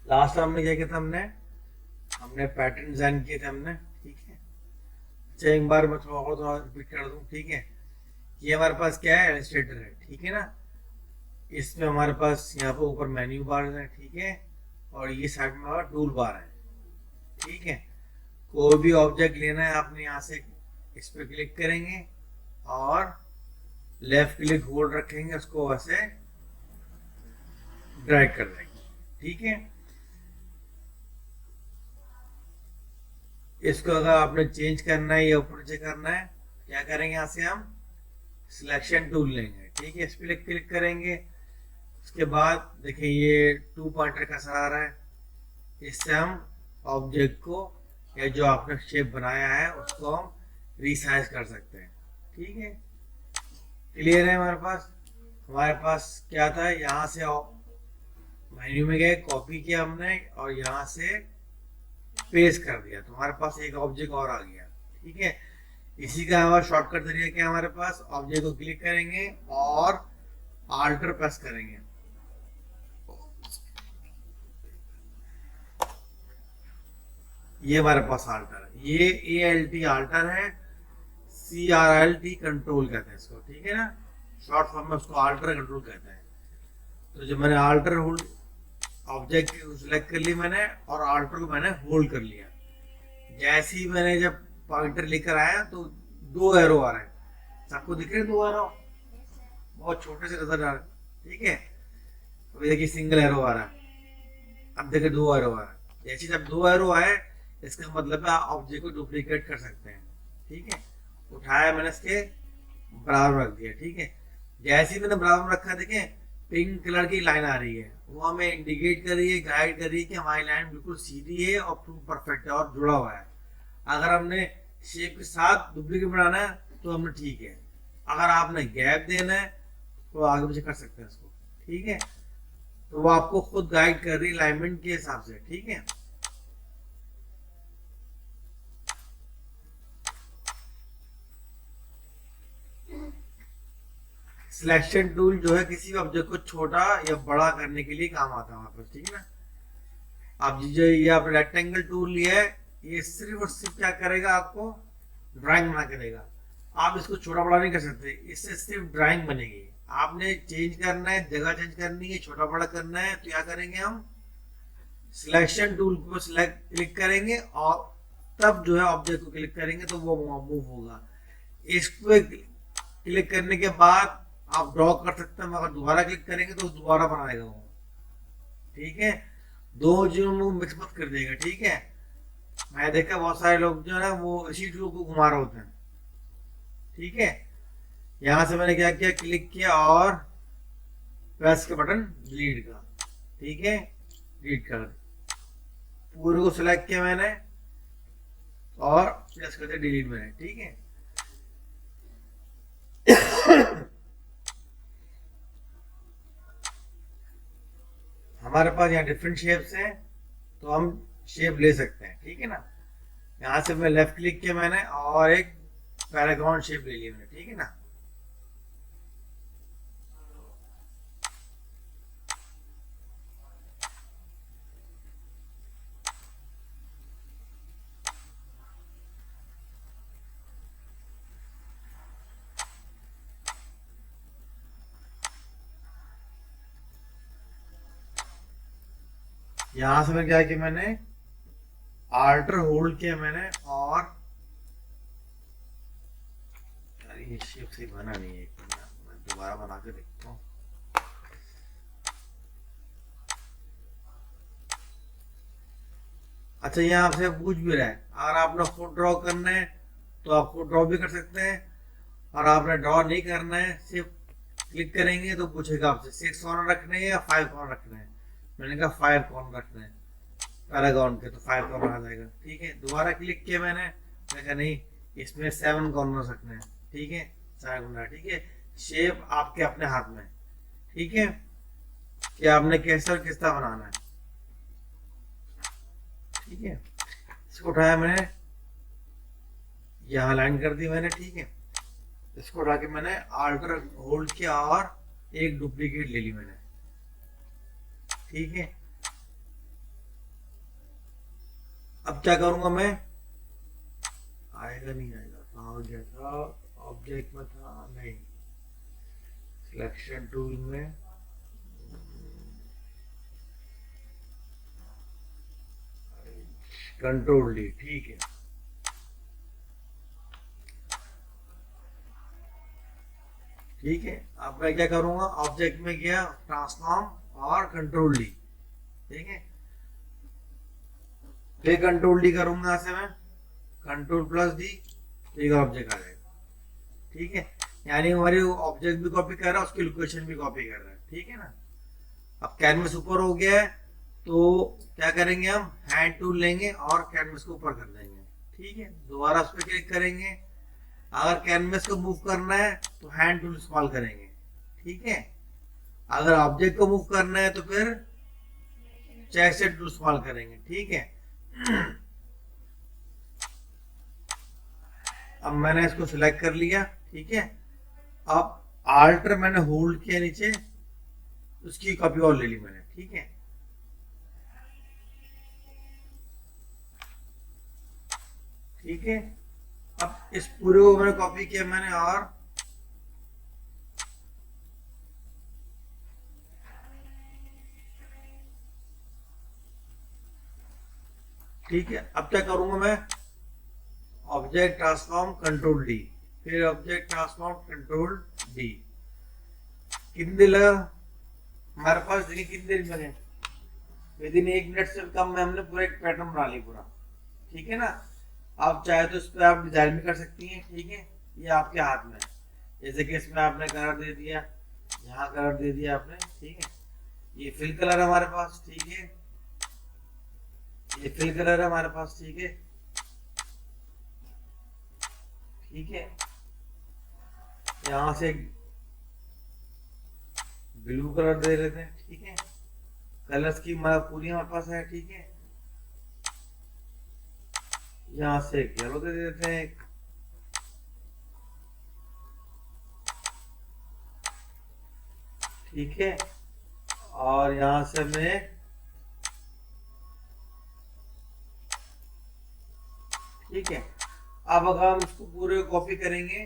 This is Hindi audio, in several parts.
लास्ट टाइम हमने क्या किया था, हमने हमने पैटर्न डिजाइन किए थे हमने, ठीक है। अच्छा एक बार मैं थोड़ा रिपीट कर दूं, ठीक है। ये हमारे पास क्या है, इलस्ट्रेटर है, ठीक है ना। इसमें हमारे पास यहाँ पे ऊपर मेन्यू बार है, ठीक है। और ये साइड में हमारा टूल बार है, ठीक है। कोई भी ऑब्जेक्ट लेना है आपने, यहाँ से इस पर क्लिक करेंगे और लेफ्ट क्लिक होल्ड रखेंगे, उसको वैसे ड्रैग कर देंगे, ठीक है। इसको अगर आपने चेंज करना है या ऊपर नीचे करना है, क्या करेंगे, यहाँ से हम सिलेक्शन टूल लेंगे, ठीक है। इस पर क्लिक करेंगे। उसके बाद देखिए ये टू पॉइंटर का असर आ रहा है। इससे हम ऑब्जेक्ट को या जो आपने शेप बनाया है उसको हम रिसाइज कर सकते हैं, ठीक है। क्लियर है हमारे पास क्या था, यहाँ से मेन्यू में गए, कॉपी किया हमने और यहाँ से पेस्ट कर दिया, तो हमारे पास एक ऑब्जेक्ट और आ गया, ठीक है। इसी का हमारा शॉर्टकट तरीका क्या है, हमारे पास ऑब्जेक्ट को क्लिक करेंगे और आल्टर प्रेस करेंगे। ये हमारे पास आल्टर है, ये ए एल टी आल्टर है, C R L T control कहते हैं इसको, ठीक है ना। शॉर्ट फॉर्म में उसको आल्टर कंट्रोल कहते हैं। तो जब मैंने आल्टर होल्ड ऑब्जेक्ट सिलेक्ट कर लिया मैंने और आल्टर को मैंने होल्ड कर लिया, जैसे ही मैंने जब पॉइंटर लेकर आया तो दो एरो आ रहे हैं, सबको दिख रहे हैं दो एरो, बहुत छोटे से नजर आ रहे हैं, ठीक है। अभी देखिए सिंगल एरो आ रहा है, अब देखिए दो एरो आ रहा है। जैसे जब दो एरो आए इसका मतलब है आप ऑब्जेक्ट को डुप्लीकेट कर सकते हैं, ठीक है। उठाया मैंने इसके बराबर रख दिया, ठीक है। जैसे ही मैंने बराबर रखा, देखें पिंक कलर की लाइन आ रही है, वो हमें इंडिकेट कर रही है, गाइड कर रही है कि हमारी लाइन बिल्कुल सीधी है और परफेक्ट है और जुड़ा हुआ है। अगर हमने शेप के साथ डुप्लीकेट बनाना है तो हमने ठीक है, अगर आपने गैप देना है तो आगे पीछे कर सकते हैं इसको, ठीक है। तो वो आपको खुद गाइड कर रही है अलाइनमेंट के हिसाब से, ठीक है। सिलेक्शन टूल जो है किसी भी ऑब्जेक्ट को छोटा या बड़ा करने के लिए काम आता है हमारे पास, ठीक है ना। अब जो ये आप रेक्टेंगल टूल लिया है, ये सिर्फ और सिर्फ क्या करेगा, आपको ड्राइंग बना के देगा। आप इसको छोटा बड़ा नहीं कर सकते, इससे सिर्फ ड्राइंग बनेगी। आपने चेंज करना है, जगह चेंज करनी है, छोटा बड़ा करना है, तो क्या करेंगे हम सिलेक्शन टूल को सिलेक्ट क्लिक करेंगे और तब जो है ऑब्जेक्ट को क्लिक करेंगे तो वो मूव होगा। इस पे क्लिक करने के बाद आप ड्रॉ कर सकते हैं, मगर दोबारा क्लिक करेंगे तो दोबारा बनाएगा वो, ठीक है। दो चीजों मिक्स मत कर देगा, ठीक है। मैं देखा बहुत सारे लोग जो है ना वो इसी टूल को घुमा रहे होते हैं, ठीक है। यहां से मैंने क्या किया, क्लिक किया और प्रेस के बटन डिलीट का, ठीक है, डिलीट कर पूरे को सिलेक्ट किया मैंने और प्रेस करते डिलीट मैंने, ठीक है। हमारे पास यहाँ डिफरेंट शेप्स हैं, तो हम शेप ले सकते हैं, ठीक है ना। यहाँ से मैं लेफ्ट क्लिक किया मैंने और एक पैरागॉन शेप ले लिया मैंने, ठीक है ना। यहाँ से मैं क्या किया, मैंने आल्टर होल्ड किया मैंने और यार ये शेप सही बना नहीं है, एक मिनट मैं दोबारा बना के देखता हूँ। अच्छा ये आपसे पूछ भी रहा है, अगर आपने खुद ड्रॉ करना है तो आप खुद ड्रॉ भी कर सकते हैं, और आपने ड्रॉ नहीं करना है सिर्फ क्लिक करेंगे तो पूछेगा आपसे 6 कॉर्नर रखने हैं या 5 कॉर्नर रखने हैं। मैंने कहा 5 कॉर्नर रखने हैं पैरागॉन के, तो 5 कॉर्नर आ जाएगा, ठीक है। दोबारा क्लिक किया मैंने कहा नहीं इसमें 7 कॉर्नर रखने हैं, ठीक है, 7 कॉर्नर, ठीक है। शेप आपके अपने हाथ में, ठीक है, कि आपने कैसा और किस तरह बनाना है, ठीक है। इसको उठाया मैंने, यहाँ लाइन कर दी मैंने, ठीक है। इसको उठा के मैंने आल्टर होल्ड किया और एक डुप्लीकेट ले ली मैंने, ठीक है। क्या करूंगा मैं, आएगा नहीं आएगा, कहाँ गया था, ऑब्जेक्ट में था नहीं, सिलेक्शन टूल में, कंट्रोल डी, ठीक है। ठीक है, अब मैं क्या करूंगा, ऑब्जेक्ट में गया, ट्रांसफॉर्म और कंट्रोल डी, ठीक है। फिर कंट्रोल डी करूंगा, ऐसे में कंट्रोल प्लस डी, एक ऑब्जेक्ट आ जाएगा, ठीक है। यानी हमारी ऑब्जेक्ट भी कॉपी कर रहा है, उसकी लोकेशन भी कॉपी कर रहा है, ठीक है ना। अब कैनवस ऊपर हो गया है, तो क्या करेंगे, हम हैंड टूल लेंगे और कैनवस को ऊपर कर देंगे, ठीक है। दोबारा उस पर क्लिक करेंगे, अगर कैनवस को मूव करना है तो हैंड टूल इस्तेमाल करेंगे, ठीक है। अगर ऑब्जेक्ट को मूव करना है तो फिर चेक टूल इस्तेमाल करेंगे, ठीक है। अब मैंने इसको सिलेक्ट कर लिया, ठीक है। अब आल्टर मैंने होल्ड किया नीचे, उसकी कॉपी और ले ली मैंने, ठीक है। ठीक है, अब इस पूरे को मैंने कॉपी किया मैंने, और ठीक है। अब क्या करूंगा मैं, ऑब्जेक्ट ट्रांसफॉर्म कंट्रोल डी, फिर ऑब्जेक्ट ट्रांसफॉर्म कंट्रोल डी। कितनी देर लगा हमारे पास, देखिए कितनी देर लगे, विद इन 1 मिनट से कम में हमने पूरा एक पैटर्न बना लिया पूरा, ठीक है ना। आप चाहे तो इस पर आप डिजाइन भी कर सकती हैं, ठीक है, ये आपके हाथ में है। जैसे कि इसमें आपने कलर दे दिया, यहाँ कलर दे दिया आपने, ठीक है। ये फिल कलर हमारे पास, ठीक है, ये फिल कलर है हमारे पास, ठीक है, ठीक है। यहाँ से ब्लू कलर दे लेते हैं, ठीक है। कलर्स की पूरी हमारे पास है, ठीक है। यहाँ से येलो दे देते हैं, ठीक है। और यहाँ से मैं, ठीक है। अब अगर हम इसको पूरे कॉपी करेंगे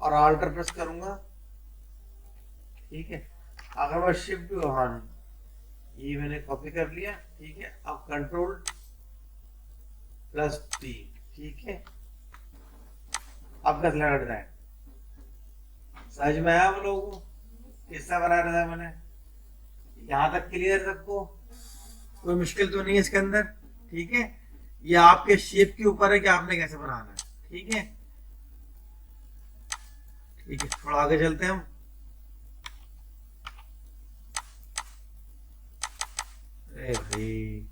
और आल्टर प्रेस करूंगा, ठीक है। अगर मैं शिफ्ट, हाँ ये मैंने कॉपी कर लिया, ठीक है। अब कंट्रोल प्लस टी, ठीक है। अब कैसे लगा है, समझ में आया आप लोगों को किसका बनाया था मैंने, यहाँ तक क्लियर सबको, कोई मुश्किल तो नहीं है इसके अंदर, ठीक है। ये आपके शेप के ऊपर है कि आपने कैसे बनाना है, ठीक है, ठीक है। थोड़ा आगे चलते हैं हम, अरे भाई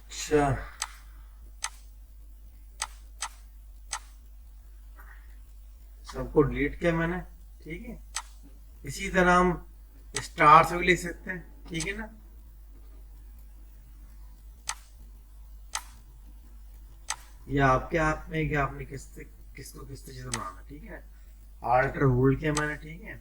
अच्छा, सबको डिलीट किया मैंने, ठीक है। इसी तरह हम स्टार से भी ले सकते हैं, ठीक है ना। ये आपके हाथ में है कि आपने किसको किस तरीके से बनाना, ठीक है। आल्टर होल्ड किया मैंने, ठीक है।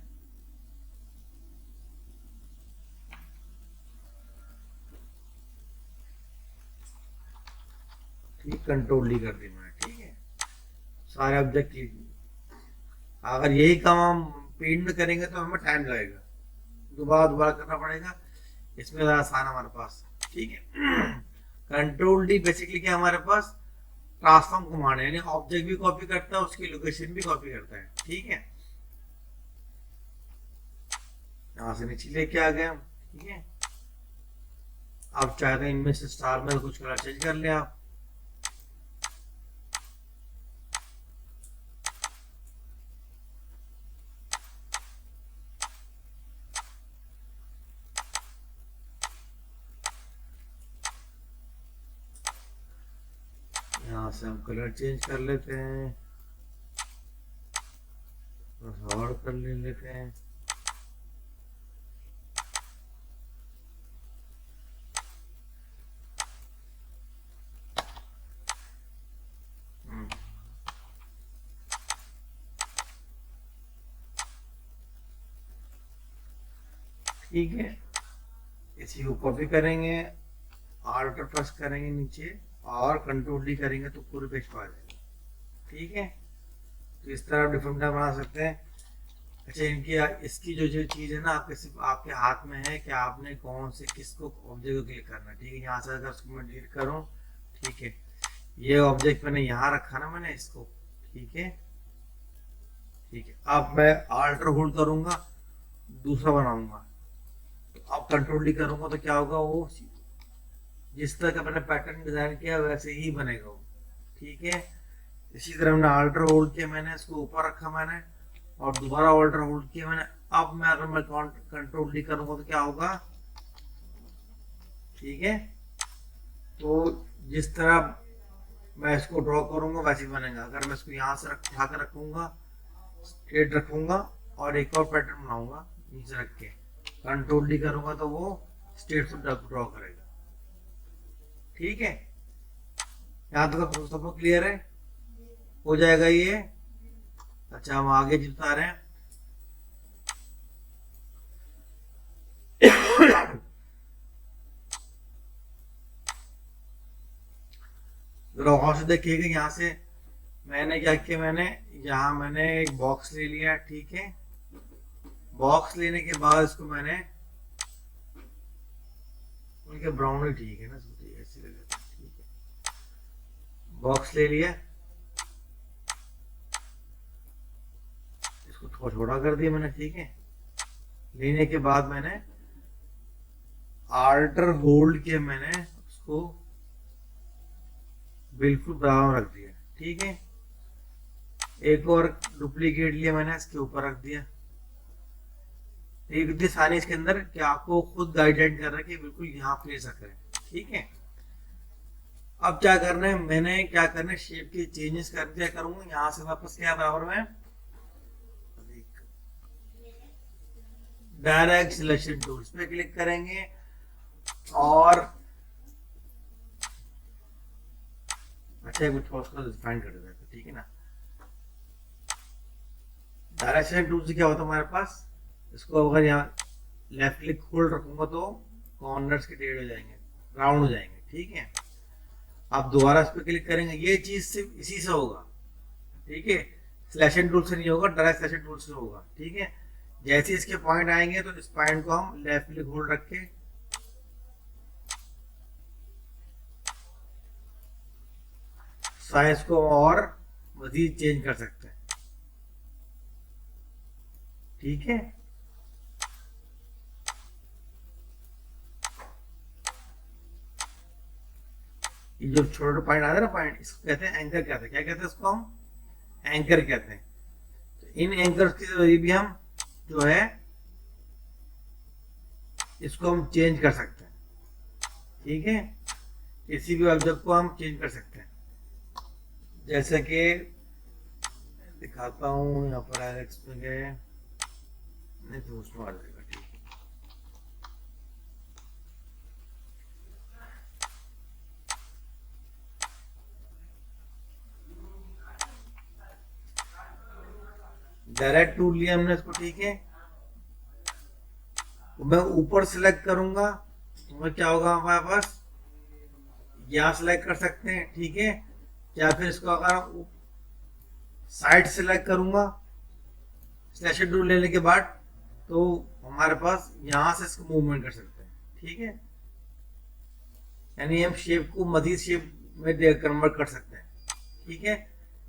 ठीक, कंट्रोल डी कर दी मैंने, ठीक है। सारे ऑब्जेक्ट क्लिक, अगर यही काम हम पेंट में करेंगे तो हमें टाइम लगेगा, दोबारा दोबारा करना पड़ेगा, इसमें ज़्यादा आसान हमारे पास, ठीक है। कंट्रोल डी बेसिकली क्या हमारे पास, ट्रांसफॉर्म कमांड है, यानी ऑब्जेक्ट भी कॉपी करता है, उसकी लोकेशन भी कॉपी करता है, ठीक है। यहाँ से नीचे लेके आ गए हम, ठीक है। आप चाहते हैं इनमें से स्टार में कुछ कलर चेंज कर लें आप, यहाँ से हम कलर चेंज कर लेते हैं और कर लेते हैं, ठीक है, इसी के ऊपर भी करेंगे, आल्टर प्रेस करेंगे नीचे और कंट्रोल डी करेंगे तो पूरे पेज पर आ जाएगा। ठीक है, तो इस तरह डिफरेंट बना सकते हैं। अच्छा, इनकी इसकी जो चीज़ है ना, आपके सिर्फ आपके हाथ में है कि आपने कौन से किसको ऑब्जेक्ट को क्लिक करना है। ठीक है, यहाँ से अगर उसको मैं डिलीट करूँ, ठीक है, ये ऑब्जेक्ट मैंने यहाँ रखा ना मैंने इसको, ठीक है, ठीक है, अब मैं आल्टर होल्ड करूंगा, दूसरा बनाऊंगा, तो अब कंट्रोल डी करूंगा तो क्या होगा, वो जिस तरह का मैंने पैटर्न डिजाइन किया वैसे ही बनेगा वो। ठीक है, इसी तरह मैंने आल्टर होल्ड किया, मैंने इसको ऊपर रखा मैंने, और दोबारा आल्टर होल्ड किया मैंने। अब मैं अगर मैं कंट्रोल डी करूंगा तो क्या होगा, ठीक है, तो जिस तरह मैं इसको ड्रॉ करूंगा वैसे ही बनेगा। अगर मैं इसको यहाँ से उठा कर रखूंगा, स्ट्रेट रखूंगा और एक और पैटर्न बनाऊंगा नीचे रख के, कंट्रोल डी करूंगा तो वो स्ट्रेट से ड्रॉ करेगा। ठीक है, यहाँ तक सबको क्लियर है, हो जाएगा ये। अच्छा, हम आगे बता रहे हैं। गौर से देखिएगा, यहाँ से मैंने क्या किया, मैंने एक बॉक्स ले लिया। ठीक है, बॉक्स लेने के बाद इसको मैंने उनके ब्राउन ही ठीक है ना, ऐसे ले लेते हैं। ठीक है, बॉक्स ले लिया, इसको थोड़ा छोटा कर दिया मैंने। ठीक है, लेने के बाद मैंने आल्टर होल्ड किया, मैंने उसको बिल्कुल बराबर रख दिया। ठीक है, एक और डुप्लीकेट लिया मैंने, इसके ऊपर रख दिया। एक आसानी इसके अंदर कि आपको खुद गाइडलाइन कर रहा है कि बिल्कुल यहाँ प्लेस करें। ठीक है, अब क्या करना है, मैंने क्या करना है, शेप के चेंजेस कर दिया करूंगा। यहाँ से वापस क्या बराबर में डायरेक्ट सिलेक्शन टूल्स पे क्लिक करेंगे और अच्छा एक मिनट उसको डिफाइन कर देते हैं। ठीक है ना, डायरेक्ट सिलेक्शन टूल से क्या होता है हमारे पास, इसको अगर यहाँ लेफ्ट क्लिक होल्ड रखूंगा तो कॉर्नर्स के टेढ़े हो जाएंगे, राउंड हो जाएंगे। ठीक है, आप दोबारा इस पर क्लिक करेंगे, ये चीज सिर्फ इसी से होगा। ठीक है, सिलेक्शन टूल से नहीं होगा, डायरेक्ट सिलेक्शन टूल से होगा। ठीक है, जैसे इसके पॉइंट आएंगे तो इस पॉइंट को हम लेफ्ट क्लिक होल्ड रख के साइज को और मजीद चेंज कर सकते हैं। ठीक है, ये जो छोटे पॉइंट आते हैं ना, पॉइंट इसको कहते हैं एंकर कहते हैं। क्या कहते हैं इसको, हम एंकर कहते हैं। तो इन एंकर्स के जरिए भी हम जो है इसको हम चेंज कर सकते हैं। ठीक है, किसी भी ऑब्जेक्ट को हम चेंज कर सकते हैं, जैसे कि दिखाता हूँ। यहाँ पर एलेक्स में गए, नहीं तो उसमें आ जाएगा। ठीक है, डायरेक्ट टूल लिया हमने इसको। ठीक है, तो मैं ऊपर सिलेक्ट करूंगा तो क्या होगा हमारे पास, यहाँ सिलेक्ट कर सकते हैं। ठीक है, या फिर इसको अगर साइड सिलेक्ट करूंगा सिलेक्शन टूल लेने के बाद तो हमारे पास यहाँ से इसको मूवमेंट कर सकते हैं। ठीक है, यानी हम शेप को मजीद शेप में कन्वर्ट कर सकते हैं। ठीक है,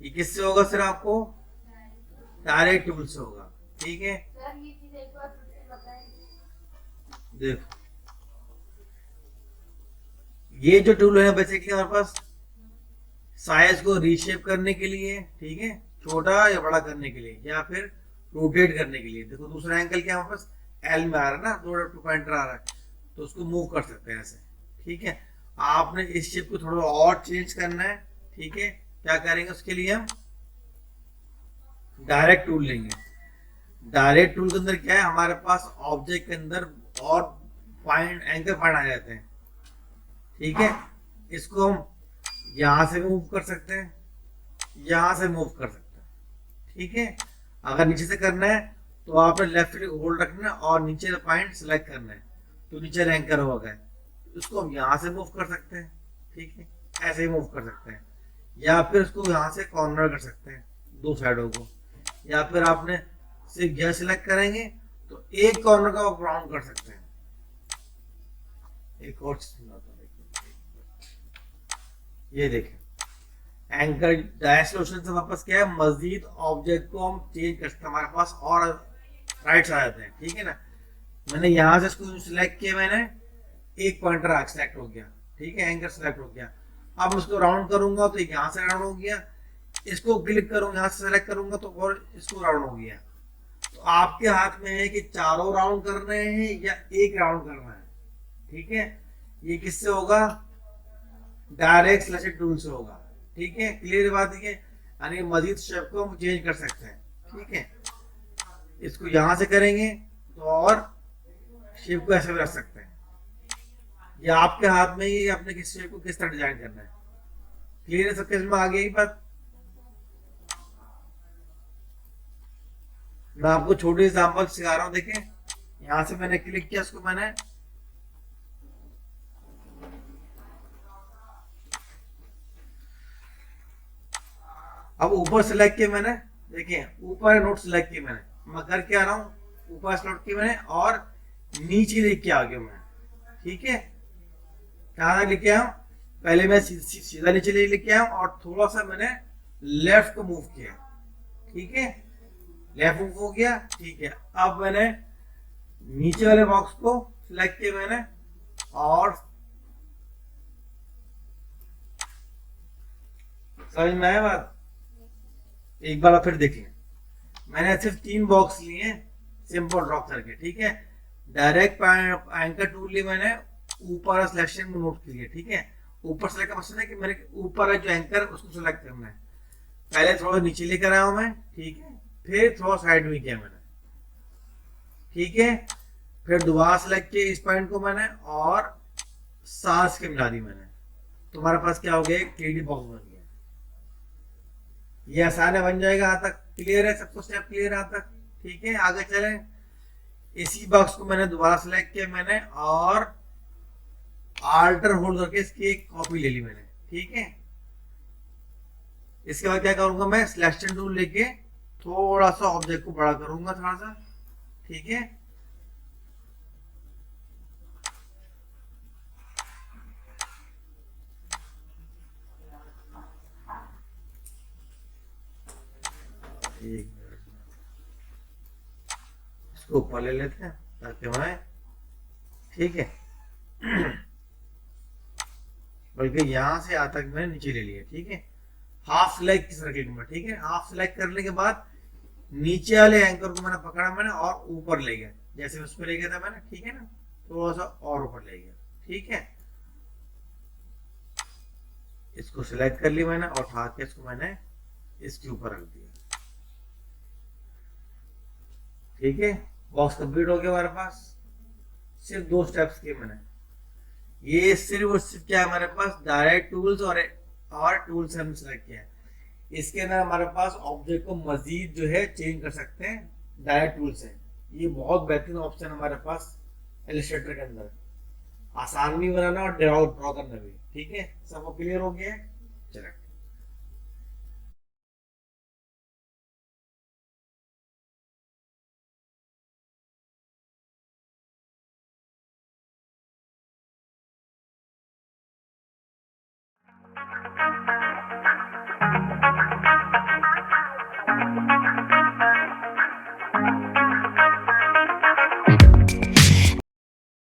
ये किससे होगा, सिर्फ आपको डायरेक्ट टूल से होगा। ठीक है, देखो ये जो टूल है बेसिकली हमारे पास साइज को रीशेप करने के लिए, ठीक है, छोटा या बड़ा करने के लिए, या फिर रोटेट करने के लिए। देखो दूसरा एंगल क्या हमारे पास एल में आ रहा है ना, दो पॉइंटर आ रहा है, तो उसको मूव कर सकते हैं ऐसे। ठीक है, आपने इस शेप को थोड़ा और चेंज करना है। ठीक है, क्या करेंगे उसके लिए, हम डायरेक्ट टूल लेंगे। डायरेक्ट टूल के अंदर क्या है, हमारे पास ऑब्जेक्ट के अंदर और पॉइंट एंकर पॉइंट आ जाते हैं। ठीक है, इसको हम यहां से मूव कर सकते हैं, यहां से मूव कर सकते हैं। ठीक है, अगर नीचे से करना है तो आपने लेफ्ट क्लिक होल्ड रखना है और नीचे पॉइंट सेलेक्ट करना है, तो नीचे एंकर हो गए। उसको हम यहाँ से मूव कर सकते हैं, ठीक है, ऐसे ही मूव कर सकते हैं, या फिर उसको यहाँ से कॉर्नर कर सकते हैं दो साइडों को, या फिर आपने सिर्फ यह सिलेक्ट करेंगे तो एक कॉर्नर का आप राउंड कर सकते हैं। एक और ये देखें, एंकर डैश लोशन से वापस क्या है, मजीद ऑब्जेक्ट को हम चेंज कर सकते हैं, हमारे पास और राइट से आ जाते हैं, ठीक है ना। मैंने यहाँ से इसको सिलेक्ट किया, मैंने एक पॉइंटर सेलेक्ट हो गया, ठीक है, एंकर सेलेक्ट हो गया। अब उसको राउंड करूंगा तो यहाँ से राउंड हो गया, इसको क्लिक करूंगा, यहाँ से सेलेक्ट करूंगा तो और इसको राउंड हो गया। तो आपके हाथ में है कि चारों राउंड करने हैं या एक राउंड करना है, ठीक है। ये किससे होगा, डायरेक्ट सिलेक्शन टूल से होगा, ठीक है, क्लियर बात है। यानी मजीद शेप को हम चेंज कर सकते हैं, ठीक है। इसको यहां से करेंगे तो और शेप को ऐसे भी रख सकते हैं, या आपके हाथ में ही अपने किस शेप को किस तरह डिजाइन करना है। क्लियर है, सबके समझ में आ गई ये बात। मैं आपको छोटे एग्जांपल सिखा रहा हूं, देखें, यहां से मैंने क्लिक किया, इसको मैंने अब ऊपर सेलेक्ट किया मैंने, देखिए ऊपर नोट सेलेक्ट किया मैंने, मैं कर क्या रहा हूँ, ऊपर सेलेक्ट किया मैंने और नीचे लेके आ गया मैं, ठीक है। कहाँ लेके आया, पहले मैं सीधा नीचे लेके आया और थोड़ा सा मैंने लेफ्ट को मूव किया, ठीक है, लेफ्ट मूव हो गया, ठीक है। अब मैंने नीचे वाले बॉक्स को सिलेक्ट किया मैंने और समझ में आया बात, एक बार फिर देख लें। मैंने सिर्फ 3 बॉक्स लिए सिंपल ड्रॉप करके, ठीक है। डायरेक्ट एंकर टूल ली मैंने, ऊपर सिलेक्शन में नोट किया, ठीक है। ऊपर सेलेक्ट का मकसद है कि मेरे ऊपर है जो एंकर उसको सेलेक्ट करना है। पहले थोड़ा नीचे लेकर आया हूं मैं, ठीक है, फिर थोड़ा साइड में किया मैंने, ठीक है, फिर दोबारा सेलेक्ट किया इस पॉइंट को मैंने और सांस के मिला दी मैंने, तुम्हारे पास क्या हो गया, एक 3D बॉक्स बन गया। ये आसान है, बन जाएगा, यहाँ तक क्लियर है, सबको स्टेप क्लियर है यहाँ तक, ठीक है। आगे चलें, इसी बॉक्स को मैंने दोबारा सेलेक्ट किया मैंने और आल्टर होल्ड करके इसकी एक कॉपी ले ली मैंने, ठीक है। इसके बाद क्या करूंगा, मैं सिलेक्शन टूल लेके थोड़ा सा ऑब्जेक्ट को बड़ा करूंगा, थोड़ा सा, ठीक है। एक इसको ऊपर ले लेते हैं ताकि हमें, ठीक है, बल्कि यहां से यहाँ तक मैंने नीचे ले लिया, ठीक है। हाफ सिलेक्ट किस तरह क्लिक, ठीक है, हाफ सिलेक्ट करने के बाद नीचे वाले एंकर को मैंने पकड़ा मैंने और ऊपर ले गया, जैसे उस पर ले गया था मैंने, ठीक है ना, थोड़ा सा और ऊपर ले गया, ठीक है। इसको सिलेक्ट कर लिया मैंने और उठा के इसको मैंने इसके ऊपर रख दिया, ठीक है। बॉक्स कंप्लीट हो गया हमारे पास, सिर्फ 2 स्टेप्स किए मैंने। ये सिर्फ और सिर्फ क्या है हमारे पास, डायरेक्ट टूल्स और टूल्स हम सिलेक्ट किया है। इसके अंदर हमारे पास ऑब्जेक्ट को मजीद जो है चेंज कर सकते हैं डायरेक्ट टूल से। ये बहुत बेहतरीन ऑप्शन हमारे पास इलस्ट्रेटर के अंदर, आसान भी बनाना और ड्रॉ करना भी, ठीक है। सबको क्लियर हो गया, चलो।